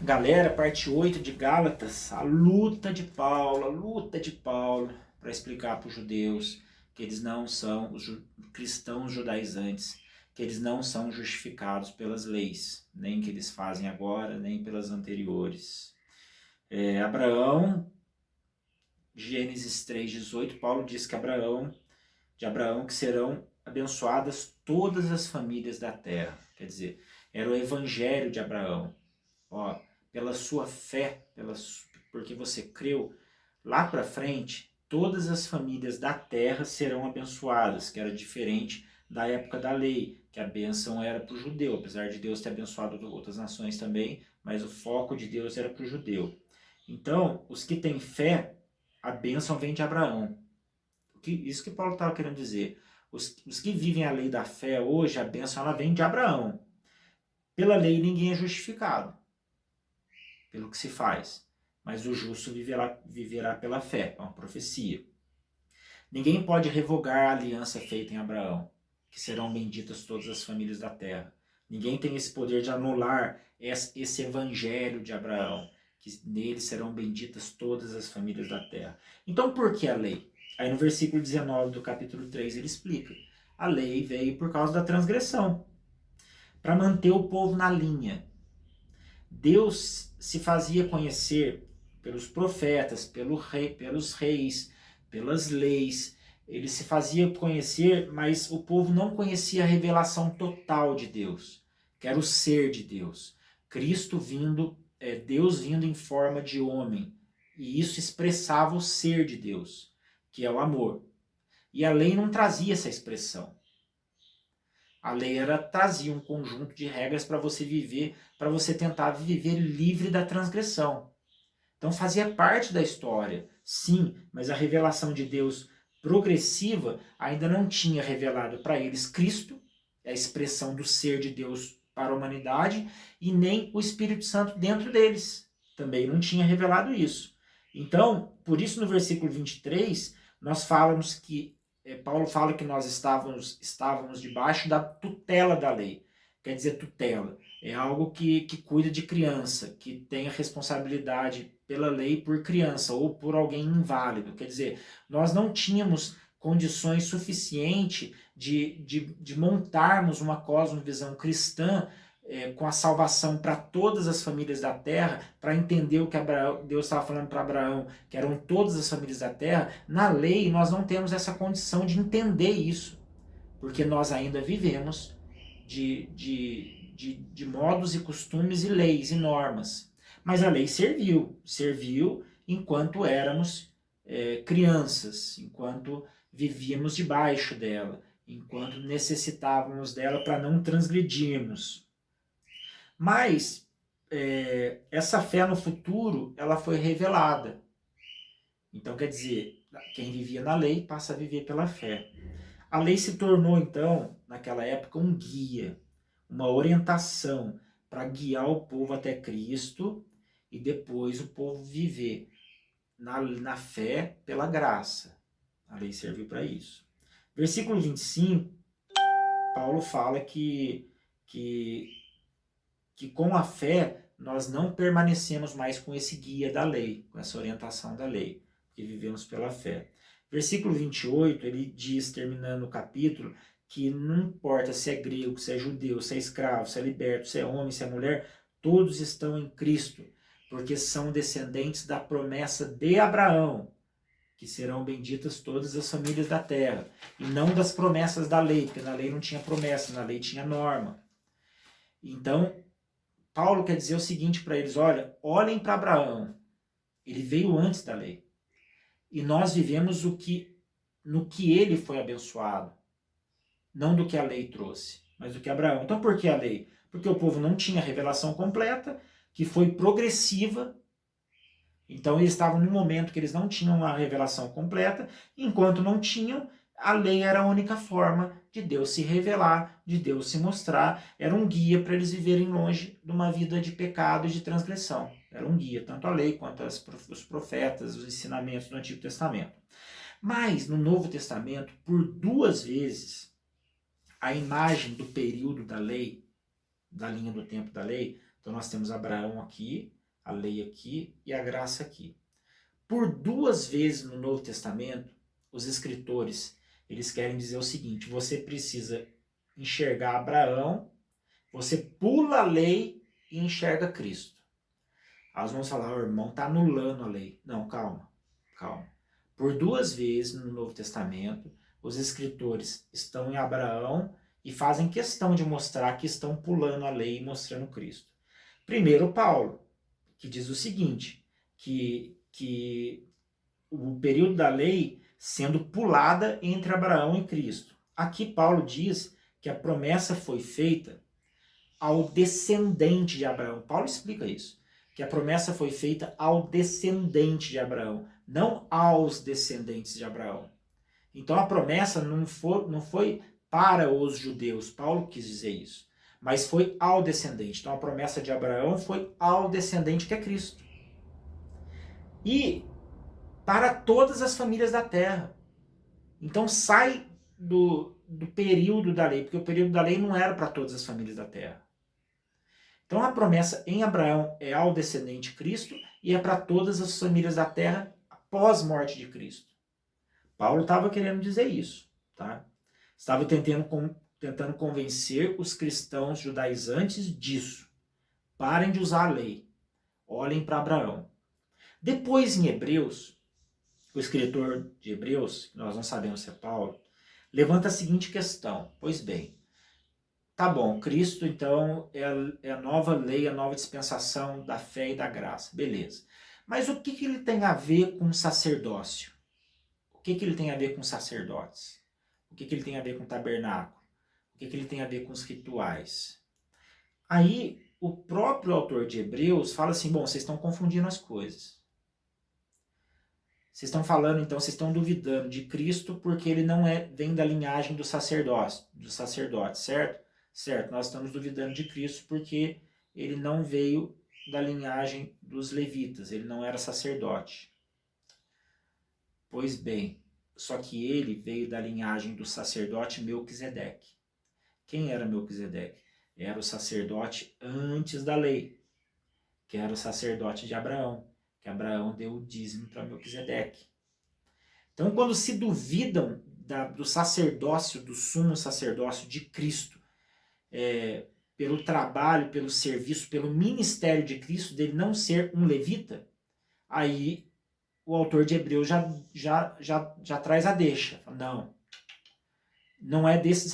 Galera, parte 8 de Gálatas, a luta de Paulo para explicar para os judeus que eles não são, os cristãos judaizantes, que eles não são justificados pelas leis, nem que eles fazem agora, nem pelas anteriores. Abraão, Gênesis 3,18, Paulo diz que de Abraão que serão abençoadas todas as famílias da terra. Quer dizer, era o evangelho de Abraão. Ó, pela sua fé, porque você creu, lá para frente, todas as famílias da terra serão abençoadas, que era diferente da época da lei, que a bênção era para o judeu, apesar de Deus ter abençoado outras nações também, mas o foco de Deus era para o judeu. Então, os que têm fé, a bênção vem de Abraão. Isso que Paulo estava querendo dizer. Os que vivem a lei da fé hoje, a bênção ela vem de Abraão. Pela lei ninguém é justificado pelo que se faz, mas o justo viverá pela fé, é uma profecia. Ninguém pode revogar a aliança feita em Abraão, que serão benditas todas as famílias da terra. Ninguém tem esse poder de anular esse evangelho de Abraão, que nele serão benditas todas as famílias da terra. Então por que a lei? Aí no versículo 19 do capítulo 3 ele explica. A lei veio por causa da transgressão, para manter o povo na linha. Deus se fazia conhecer pelos profetas, pelos reis, pelas leis. Ele se fazia conhecer, mas o povo não conhecia a revelação total de Deus, que era o ser de Deus. Cristo vindo, Deus vindo em forma de homem. E isso expressava o ser de Deus, que é o amor. E a lei não trazia essa expressão. A lei trazia um conjunto de regras para você viver, para você tentar viver livre da transgressão. Então fazia parte da história, sim, mas a revelação de Deus progressiva ainda não tinha revelado para eles Cristo, a expressão do ser de Deus para a humanidade, e nem o Espírito Santo dentro deles. Também não tinha revelado isso. Então, por isso no versículo 23, nós falamos que Paulo fala que nós estávamos debaixo da tutela da lei. Quer dizer, tutela é algo que cuida de criança, que tem a responsabilidade pela lei por criança ou por alguém inválido. Quer dizer, nós não tínhamos condições suficientes de montarmos uma cosmovisão cristã com a salvação para todas as famílias da terra, para entender o que Deus estava falando para Abraão, que eram todas as famílias da terra. Na lei nós não temos essa condição de entender isso, porque nós ainda vivemos de modos e costumes e leis e normas. Mas a lei serviu enquanto éramos crianças, enquanto vivíamos debaixo dela, enquanto necessitávamos dela para não transgredirmos. Mas essa fé no futuro, ela foi revelada. Então, quer dizer, quem vivia na lei passa a viver pela fé. A lei se tornou, então, naquela época, um guia, uma orientação para guiar o povo até Cristo e depois o povo viver na fé pela graça. A lei serviu para isso. Versículo 25, Paulo fala que com a fé nós não permanecemos mais com esse guia da lei, com essa orientação da lei, porque vivemos pela fé. Versículo 28, ele diz, terminando o capítulo, que não importa se é grego, se é judeu, se é escravo, se é liberto, se é homem, se é mulher, todos estão em Cristo, porque são descendentes da promessa de Abraão, que serão benditas todas as famílias da terra, e não das promessas da lei, porque na lei não tinha promessa, na lei tinha norma. Então, Paulo quer dizer o seguinte para eles, olhem para Abraão, ele veio antes da lei. E nós vivemos no que ele foi abençoado, não do que a lei trouxe, mas do que Abraão. Então por que a lei? Porque o povo não tinha a revelação completa, que foi progressiva. Então eles estavam num momento que eles não tinham a revelação completa, enquanto não tinham, a lei era a única forma de Deus se revelar, de Deus se mostrar, era um guia para eles viverem longe de uma vida de pecado e de transgressão. Era um guia, tanto a lei quanto os profetas, os ensinamentos do Antigo Testamento. Mas no Novo Testamento, por 2 vezes, a imagem do período da lei, da linha do tempo da lei, Então nós temos Abraão aqui, a lei aqui e a graça aqui. Por 2 vezes no Novo Testamento, os escritores, eles querem dizer o seguinte: você precisa enxergar Abraão, você pula a lei e enxerga Cristo. Aí nós vamos falar, o irmão está anulando a lei. Não, calma. Por 2 vezes no Novo Testamento, os escritores estão em Abraão e fazem questão de mostrar que estão pulando a lei e mostrando Cristo. Primeiro, Paulo, que diz o seguinte, que o período da lei sendo pulada entre Abraão e Cristo. Aqui Paulo diz que a promessa foi feita ao descendente de Abraão. Paulo explica isso, que a promessa foi feita ao descendente de Abraão, não aos descendentes de Abraão. Então a promessa não foi para os judeus, Paulo quis dizer isso, mas foi ao descendente. Então a promessa de Abraão foi ao descendente que é Cristo. E para todas as famílias da terra. Então sai do período da lei, porque o período da lei não era para todas as famílias da terra. Então a promessa em Abraão é ao descendente Cristo e é para todas as famílias da terra após a morte de Cristo. Paulo estava querendo dizer isso, tá? Estava tentando convencer os cristãos judaizantes disso. Parem de usar a lei. Olhem para Abraão. Depois, em Hebreus, o escritor de Hebreus, que nós não sabemos se é Paulo, levanta a seguinte questão. Pois bem, tá bom, Cristo então é a nova lei, a nova dispensação da fé e da graça. Beleza. Mas o que ele tem a ver com sacerdócio? O que ele tem a ver com sacerdotes? O que ele tem a ver com tabernáculo? O que ele tem a ver com os rituais? Aí o próprio autor de Hebreus fala assim, bom, vocês estão confundindo as coisas. Vocês estão falando, então, vocês estão duvidando de Cristo porque ele não vem da linhagem do sacerdote, certo? Certo, nós estamos duvidando de Cristo porque ele não veio da linhagem dos levitas, ele não era sacerdote. Pois bem, só que ele veio da linhagem do sacerdote Melquisedeque. Quem era Melquisedeque? Era o sacerdote antes da lei, que era o sacerdote de Abraão, que Abraão deu o dízimo para Melquisedeque. Então, quando se duvidam do sacerdócio, do sumo sacerdócio de Cristo, pelo trabalho, pelo serviço, pelo ministério de Cristo, dele não ser um levita, aí o autor de Hebreus já traz a deixa. Não é desse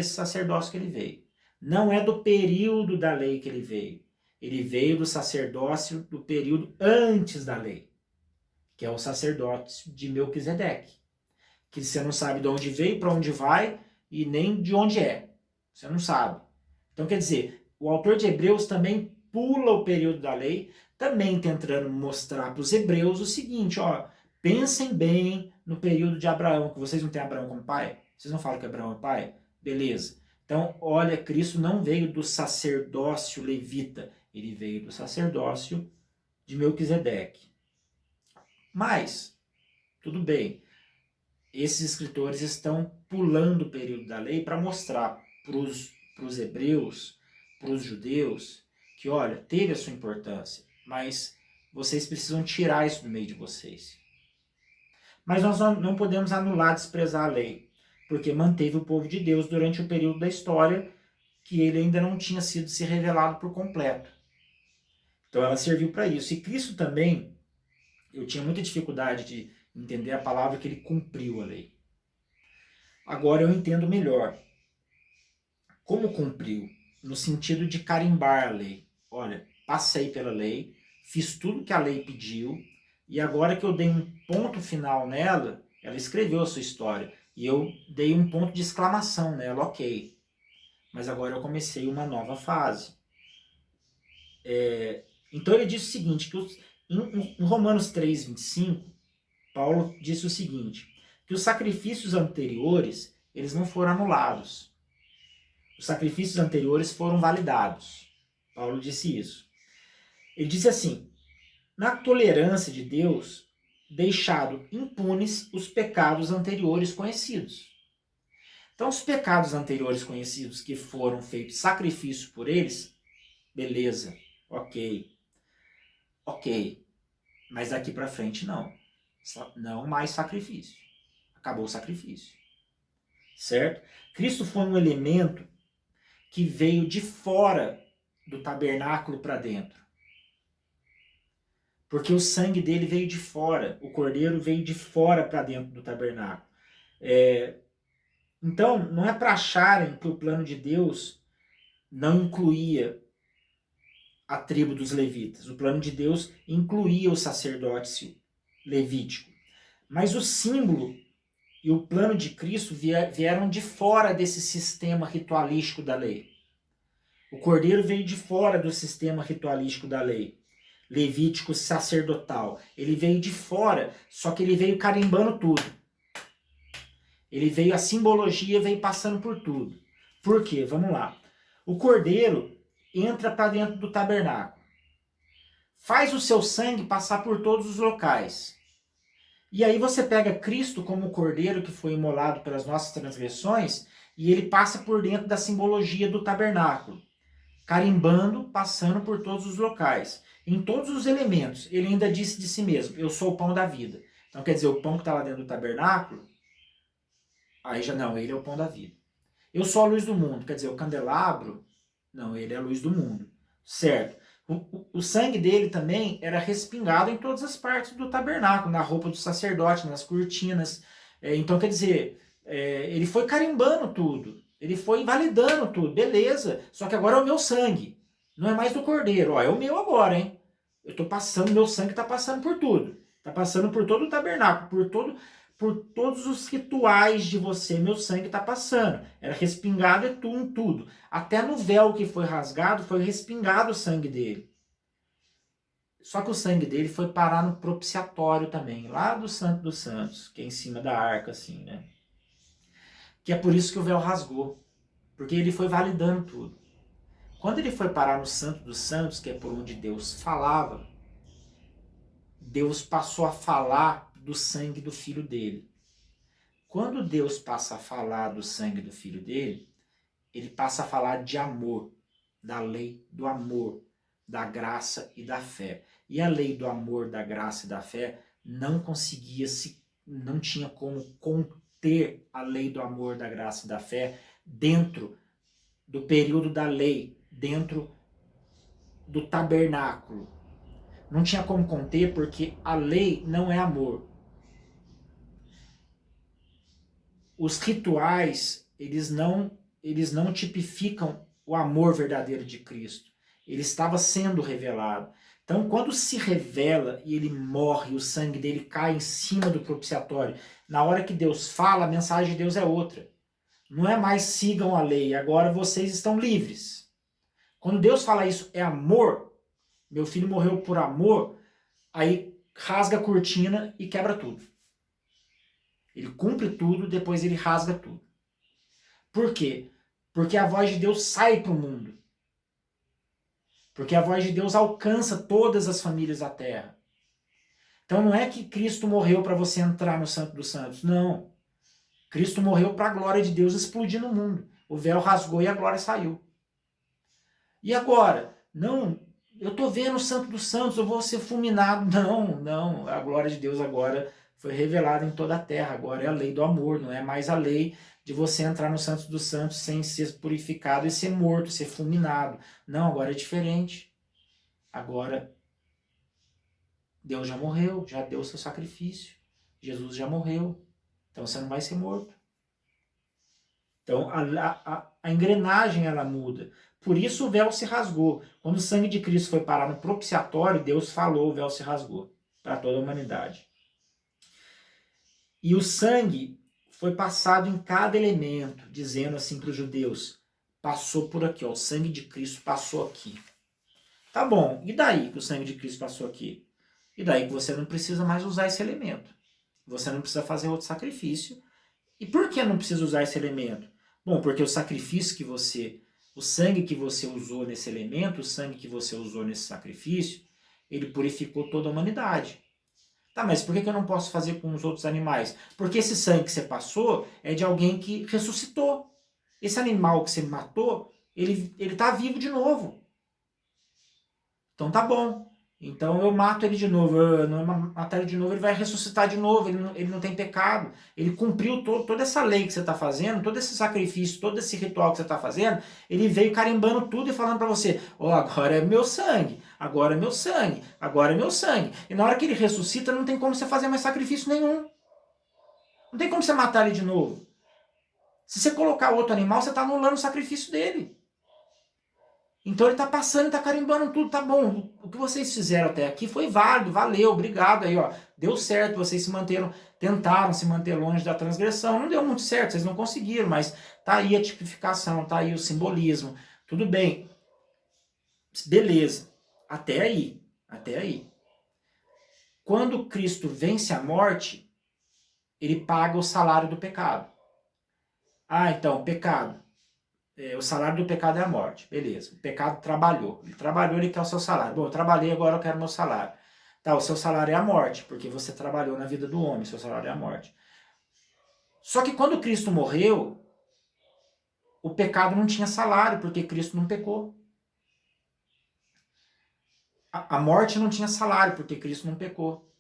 sacerdócio que ele veio. Não é do período da lei que ele veio. Ele veio do sacerdócio do período antes da lei, que é o sacerdócio de Melquisedeque, que você não sabe de onde veio, para onde vai e nem de onde é. Você não sabe. Então, quer dizer, o autor de Hebreus também pula o período da lei, também tentando mostrar para os hebreus o seguinte, ó, pensem bem no período de Abraão, que vocês não têm Abraão como pai? Vocês não falam que Abraão é pai? Beleza. Então, olha, Cristo não veio do sacerdócio levita, ele veio do sacerdócio de Melquisedeque. Mas, tudo bem, esses escritores estão pulando o período da lei para mostrar para os hebreus, para os judeus, que olha, teve a sua importância, mas vocês precisam tirar isso do meio de vocês. Mas nós não podemos anular, desprezar a lei, porque manteve o povo de Deus durante o período da história que ele ainda não tinha sido se revelado por completo. Então ela serviu para isso. E Cristo também, eu tinha muita dificuldade de entender a palavra que ele cumpriu a lei. Agora eu entendo melhor. Como cumpriu? No sentido de carimbar a lei. Olha, passei pela lei, fiz tudo que a lei pediu, e agora que eu dei um ponto final nela, ela escreveu a sua história, e eu dei um ponto de exclamação nela, ok. Mas agora eu comecei uma nova fase. Então ele disse o seguinte, que em Romanos 3:25, Paulo disse o seguinte, que os sacrifícios anteriores, eles não foram anulados. Os sacrifícios anteriores foram validados. Paulo disse isso. Ele disse assim, na tolerância de Deus, deixado impunes os pecados anteriores conhecidos. Então, os pecados anteriores conhecidos que foram feitos sacrifício por eles, Beleza, ok, ok. Mas daqui para frente não. Não mais sacrifício. Acabou o sacrifício. Certo? Cristo foi um elemento que veio de fora do tabernáculo para dentro. Porque o sangue dele veio de fora. O cordeiro veio de fora para dentro do tabernáculo. Então, não é para acharem que o plano de Deus não incluía a tribo dos levitas. O plano de Deus incluía o sacerdócio levítico. Mas o símbolo e o plano de Cristo vieram de fora desse sistema ritualístico da lei. O cordeiro veio de fora do sistema ritualístico da lei, levítico sacerdotal. Ele veio de fora, só que ele veio carimbando tudo. Ele veio, a simbologia veio passando por tudo. Por quê? Vamos lá. O cordeiro entra para dentro do tabernáculo. Faz o seu sangue passar por todos os locais. E aí você pega Cristo como o cordeiro que foi imolado pelas nossas transgressões e ele passa por dentro da simbologia do tabernáculo, carimbando, passando por todos os locais. Em todos os elementos, ele ainda disse de si mesmo, eu sou o pão da vida. Então quer dizer, o pão que está lá dentro do tabernáculo, aí já não, ele é o pão da vida. Eu sou a luz do mundo, quer dizer, o candelabro, não, ele é a luz do mundo. Certo. O sangue dele também era respingado em todas as partes do tabernáculo, na roupa do sacerdote, nas cortinas. Então, quer dizer, ele foi carimbando tudo, ele foi invalidando tudo, beleza, só que agora é o meu sangue, não é mais do cordeiro, ó, é o meu agora, hein? Eu tô passando, meu sangue tá passando por tudo, tá passando por todo o tabernáculo, por todos os rituais de você, meu sangue está passando. Era respingado em tudo. Até no véu que foi rasgado, foi respingado o sangue dele. Só que o sangue dele foi parar no propiciatório também, lá do Santo dos Santos, que é em cima da arca, assim, né? Que é por isso que o véu rasgou. Porque ele foi validando tudo. Quando ele foi parar no Santo dos Santos, que é por onde Deus falava, Deus passou a falar do sangue do filho dele. Quando Deus passa a falar do sangue do filho dele, ele passa a falar de amor, da lei do amor, da graça e da fé. E a lei do amor, da graça e da fé não tinha como conter a lei do amor, da graça e da fé dentro do período da lei, dentro do tabernáculo. Não tinha como conter porque a lei não é amor. Os rituais, eles não tipificam o amor verdadeiro de Cristo. Ele estava sendo revelado. Então, quando se revela e ele morre, o sangue dele cai em cima do propiciatório, na hora que Deus fala, a mensagem de Deus é outra. Não é mais sigam a lei, agora vocês estão livres. Quando Deus fala isso, é amor, meu filho morreu por amor, aí rasga a cortina e quebra tudo. Ele cumpre tudo, depois ele rasga tudo. Por quê? Porque a voz de Deus sai para o mundo. Porque a voz de Deus alcança todas as famílias da terra. Então não é que Cristo morreu para você entrar no Santo dos Santos. Não. Cristo morreu para a glória de Deus explodir no mundo. O véu rasgou e a glória saiu. E agora? Não, eu estou vendo o Santo dos Santos, eu vou ser fulminado. Não. A glória de Deus agora foi revelada em toda a terra. Agora é a lei do amor, não é mais a lei de você entrar no Santo dos Santos sem ser purificado e ser morto, ser fulminado. Não, agora é diferente. Agora Deus já morreu, já deu o seu sacrifício. Jesus já morreu. Então você não vai ser morto. Então a engrenagem ela muda. Por isso o véu se rasgou. Quando o sangue de Cristo foi parar no propiciatório, Deus falou, o véu se rasgou para toda a humanidade. E o sangue foi passado em cada elemento, dizendo assim para os judeus, passou por aqui, ó, o sangue de Cristo passou aqui. Tá bom, e daí que o sangue de Cristo passou aqui? E daí que você não precisa mais usar esse elemento. Você não precisa fazer outro sacrifício. E por que não precisa usar esse elemento? Bom, porque o sacrifício que o sangue que você usou nesse elemento, o sangue que você usou nesse sacrifício, ele purificou toda a humanidade. Tá, mas por que eu não posso fazer com os outros animais? Porque esse sangue que você passou é de alguém que ressuscitou. Esse animal que você matou, ele tá vivo de novo. Então tá bom. Então eu mato ele de novo. Eu não matar ele de novo, ele vai ressuscitar de novo. Ele não tem pecado. Ele cumpriu toda essa lei que você está fazendo, todo esse sacrifício, todo esse ritual que você está fazendo. Ele veio carimbando tudo e falando para você: ó, agora é meu sangue, agora é meu sangue, agora é meu sangue. E na hora que ele ressuscita, não tem como você fazer mais sacrifício nenhum. Não tem como você matar ele de novo. Se você colocar outro animal, você está anulando o sacrifício dele. Então ele está passando, está carimbando tudo, tá bom. O que vocês fizeram até aqui foi válido, valeu, obrigado aí, ó. Deu certo, vocês tentaram se manter longe da transgressão. Não deu muito certo, vocês não conseguiram, mas tá aí a tipificação, tá aí o simbolismo. Tudo bem. Beleza. Até aí. Até aí. Quando Cristo vence a morte, ele paga o salário do pecado. Ah, então, pecado. O salário do pecado é a morte. Beleza. O pecado trabalhou. Ele trabalhou, ele quer o seu salário. Bom, eu trabalhei, agora eu quero meu salário. Tá, o seu salário é a morte, porque você trabalhou na vida do homem, seu salário é a morte. Só que quando Cristo morreu, o pecado não tinha salário, porque Cristo não pecou. A morte não tinha salário, porque Cristo não pecou.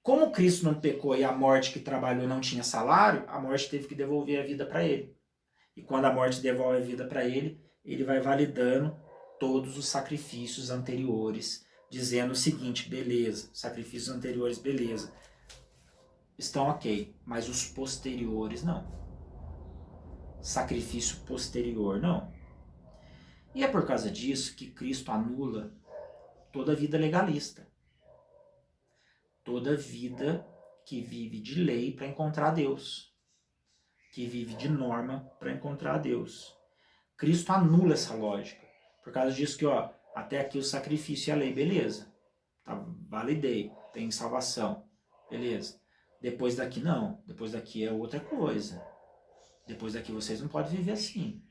Como Cristo não pecou e a morte que trabalhou não tinha salário, a morte teve que devolver a vida para ele. E quando a morte devolve a vida para ele, ele vai validando todos os sacrifícios anteriores, dizendo o seguinte: beleza, sacrifícios anteriores, beleza, estão ok, mas os posteriores não. Sacrifício posterior não. E é por causa disso que Cristo anula toda vida legalista. Toda vida que vive de lei para encontrar Deus. Que vive de norma para encontrar Deus. Cristo anula essa lógica. Por causa disso que, ó, até aqui o sacrifício e a lei, beleza. Tá, validei, tem salvação, beleza. Depois daqui não, depois daqui é outra coisa. Depois daqui vocês não podem viver assim.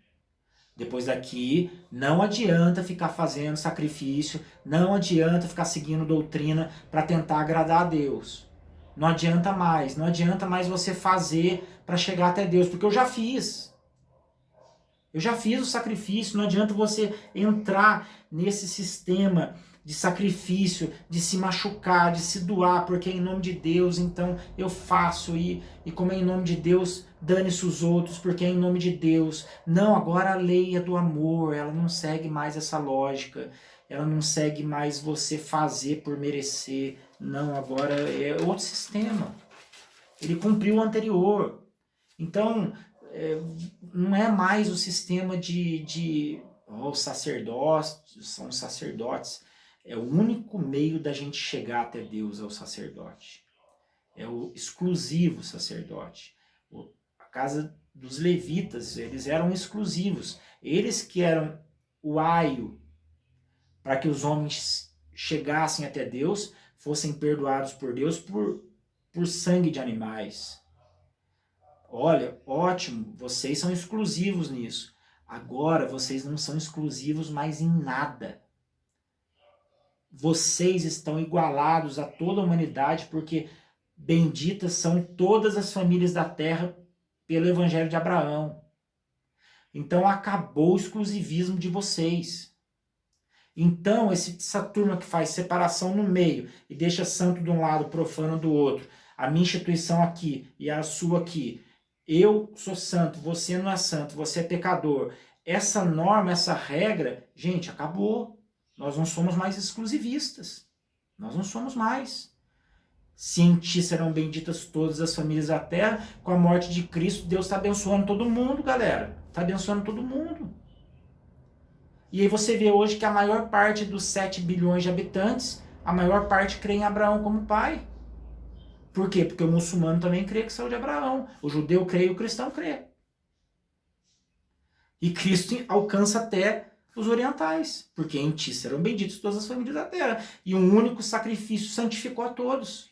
Depois daqui não adianta ficar fazendo sacrifício, não adianta ficar seguindo doutrina para tentar agradar a Deus. Não adianta mais você fazer para chegar até Deus, porque eu já fiz. Eu já fiz o sacrifício, não adianta você entrar nesse sistema de sacrifício, de se machucar, de se doar, porque é em nome de Deus, então eu faço, e como é em nome de Deus, dane-se os outros, porque é em nome de Deus. Não, agora a lei é do amor, ela não segue mais essa lógica, ela não segue mais você fazer por merecer. Não, agora é outro sistema. Ele cumpriu o anterior. Então, não é mais o sistema os sacerdotes, são os sacerdotes. É o único meio da gente chegar até Deus, é o sacerdote. É o exclusivo sacerdote. A casa dos levitas, eles eram exclusivos. Eles que eram o aio para que os homens chegassem até Deus, fossem perdoados por Deus por sangue de animais. Olha, ótimo, vocês são exclusivos nisso. Agora vocês não são exclusivos mais em nada. Vocês estão igualados a toda a humanidade, porque benditas são todas as famílias da terra pelo Evangelho de Abraão. Então acabou o exclusivismo de vocês. Então essa turma que faz separação no meio e deixa santo de um lado, profano do outro, a minha instituição aqui e a sua aqui, eu sou santo, você não é santo, você é pecador. Essa norma, essa regra, gente, acabou. Nós não somos mais exclusivistas. Nós não somos mais. Se em ti serão benditas todas as famílias da terra, com a morte de Cristo, Deus está abençoando todo mundo, galera. Está abençoando todo mundo. E aí você vê hoje que a maior parte dos 7 bilhões de habitantes, a maior parte crê em Abraão como pai. Por quê? Porque o muçulmano também crê que saiu de Abraão. O judeu crê e o cristão crê. E Cristo alcança até os orientais, porque em ti serão benditos todas as famílias da terra. E um único sacrifício santificou a todos.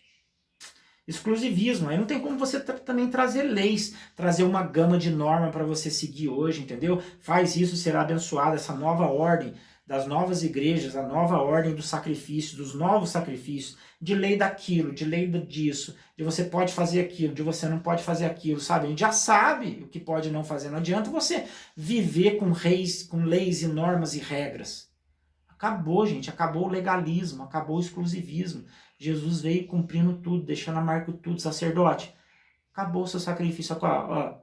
Exclusivismo. Aí não tem como você também trazer leis, trazer uma gama de norma para você seguir hoje, entendeu? Faz isso, será abençoado, essa nova ordem das novas igrejas, a nova ordem do sacrifício, dos novos sacrifícios, de lei daquilo, de lei disso, de você pode fazer aquilo, de você não pode fazer aquilo, sabe? A gente já sabe o que pode não fazer. Não adianta você viver com leis e normas e regras. Acabou, gente, acabou o legalismo, acabou o exclusivismo. Jesus veio cumprindo tudo, deixando a marca tudo, sacerdote. Acabou o seu sacrifício, ó,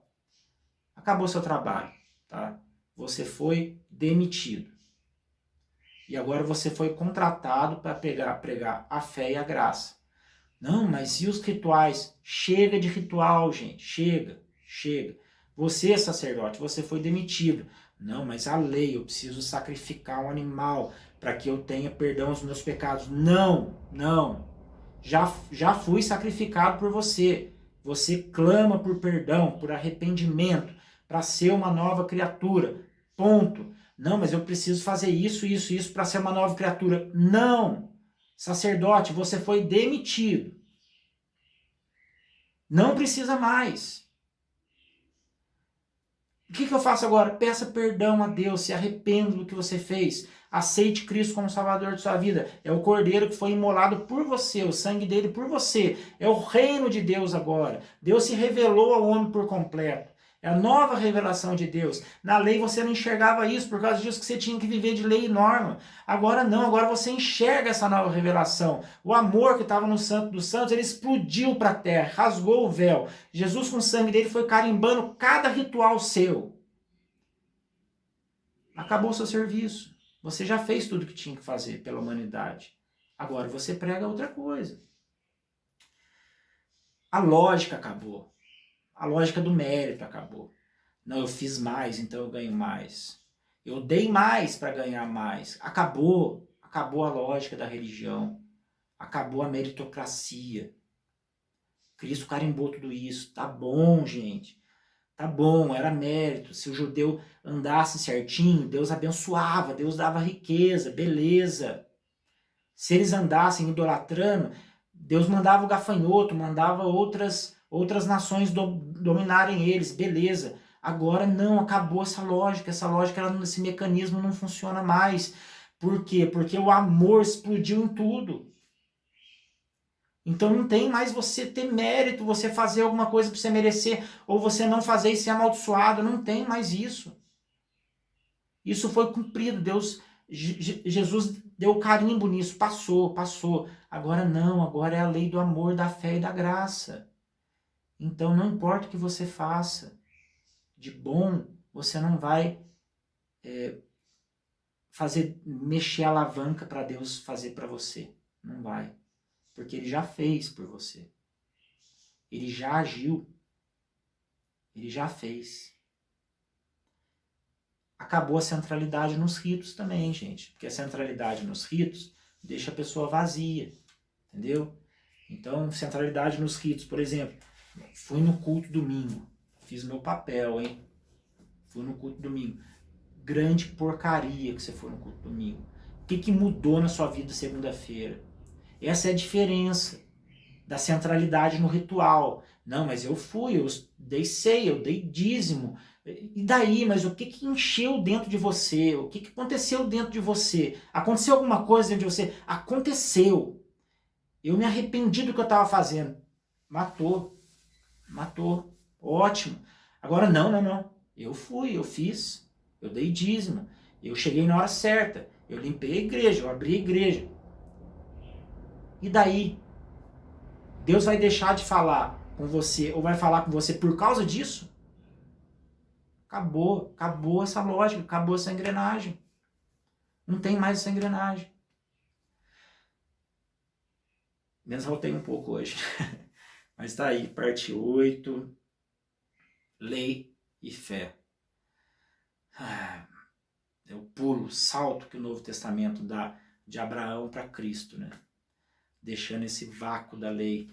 acabou o seu trabalho, tá? Você foi demitido. E agora você foi contratado para pregar a fé e a graça. Não, mas e os rituais? Chega de ritual, gente, chega. Você, sacerdote, você foi demitido. Não, mas a lei, eu preciso sacrificar um animal para que eu tenha perdão dos meus pecados. Não. Já fui sacrificado por você. Você clama por perdão, por arrependimento, para ser uma nova criatura. Ponto. Não, mas eu preciso fazer isso para ser uma nova criatura. Não! Sacerdote, você foi demitido. Não precisa mais. O que eu faço agora? Peça perdão a Deus, se arrependa do que você fez. Aceite Cristo como Salvador de sua vida. É o Cordeiro que foi imolado por você, o sangue dele por você. É o reino de Deus agora. Deus se revelou ao homem por completo. É a nova revelação de Deus. Na lei você não enxergava isso, por causa disso que você tinha que viver de lei e norma. Agora não, agora você enxerga essa nova revelação. O amor que estava no Santo dos Santos, ele explodiu para a terra, rasgou o véu. Jesus com o sangue dele foi carimbando cada ritual seu. Acabou o seu serviço. Você já fez tudo que tinha que fazer pela humanidade. Agora você prega outra coisa. A lógica acabou. A lógica do mérito acabou. Não, eu fiz mais, então eu ganho mais. Eu dei mais para ganhar mais. Acabou a lógica da religião. Acabou a meritocracia. Cristo carimbou tudo isso. Tá bom, gente. Tá bom, era mérito. Se o judeu andasse certinho, Deus abençoava, Deus dava riqueza, beleza. Se eles andassem idolatrando, Deus mandava o gafanhoto, mandava outras nações dominarem eles, beleza. Agora não, acabou essa lógica, esse mecanismo não funciona mais. Por quê? Porque o amor explodiu em tudo. Então não tem mais você ter mérito, você fazer alguma coisa para você merecer, ou você não fazer e ser amaldiçoado, não tem mais isso. Isso foi cumprido, Jesus deu carimbo nisso, passou. Agora não, agora é a lei do amor, da fé e da graça. Então não importa o que você faça, de bom, você não vai mexer a alavanca para Deus fazer para você. Não vai. Porque ele já fez por você. Ele já agiu. Ele já fez. Acabou a centralidade nos ritos também, gente. Porque a centralidade nos ritos deixa a pessoa vazia. Entendeu? Então, centralidade nos ritos. Por exemplo, fui no culto domingo. Fiz meu papel, hein? Fui no culto domingo. Grande porcaria que você foi no culto domingo. O que mudou na sua vida segunda-feira? Essa é a diferença da centralidade no ritual. Não, mas eu dei ceia, eu dei dízimo. E daí? Mas o que encheu dentro de você? O que aconteceu dentro de você? Aconteceu alguma coisa dentro de você? Aconteceu. Eu me arrependi do que eu estava fazendo. Matou. Ótimo. Agora não. Eu fiz. Eu dei dízimo. Eu cheguei na hora certa. Eu limpei a igreja, eu abri a igreja. E daí? Deus vai deixar de falar com você ou vai falar com você por causa disso? Acabou essa lógica, acabou essa engrenagem. Não tem mais essa engrenagem. Me exaltei um pouco hoje. Mas tá aí, parte 8, lei e fé. É o salto que o Novo Testamento dá de Abraão para Cristo, né? Deixando esse vácuo da lei,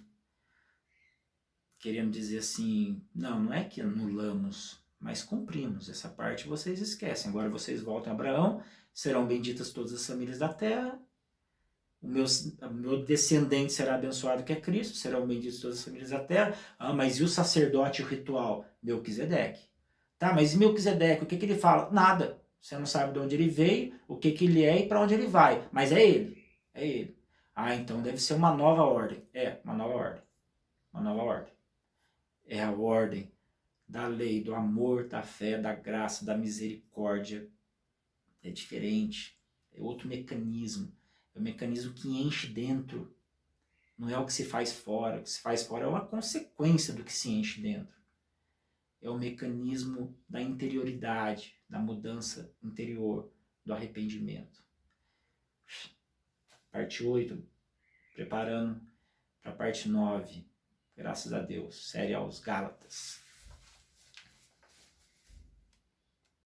querendo dizer assim, não é que anulamos, mas cumprimos essa parte, vocês esquecem. Agora vocês voltam a Abraão, serão benditas todas as famílias da terra, o meu descendente será abençoado, que é Cristo, serão benditas todas as famílias da terra. Mas e o sacerdote e o ritual? Melquisedeque. Tá, mas e Melquisedeque, o que ele fala? Nada. Você não sabe de onde ele veio, o que ele é e para onde ele vai, mas é ele. Então deve ser uma nova ordem. Uma nova ordem. É a ordem da lei, do amor, da fé, da graça, da misericórdia. É diferente. é outro mecanismo. É um mecanismo que enche dentro. Não é o que se faz fora. O que se faz fora é uma consequência do que se enche dentro. É o mecanismo da interioridade, da mudança interior, do arrependimento. Parte 8, preparando para a parte 9. Graças a Deus. Série aos Gálatas.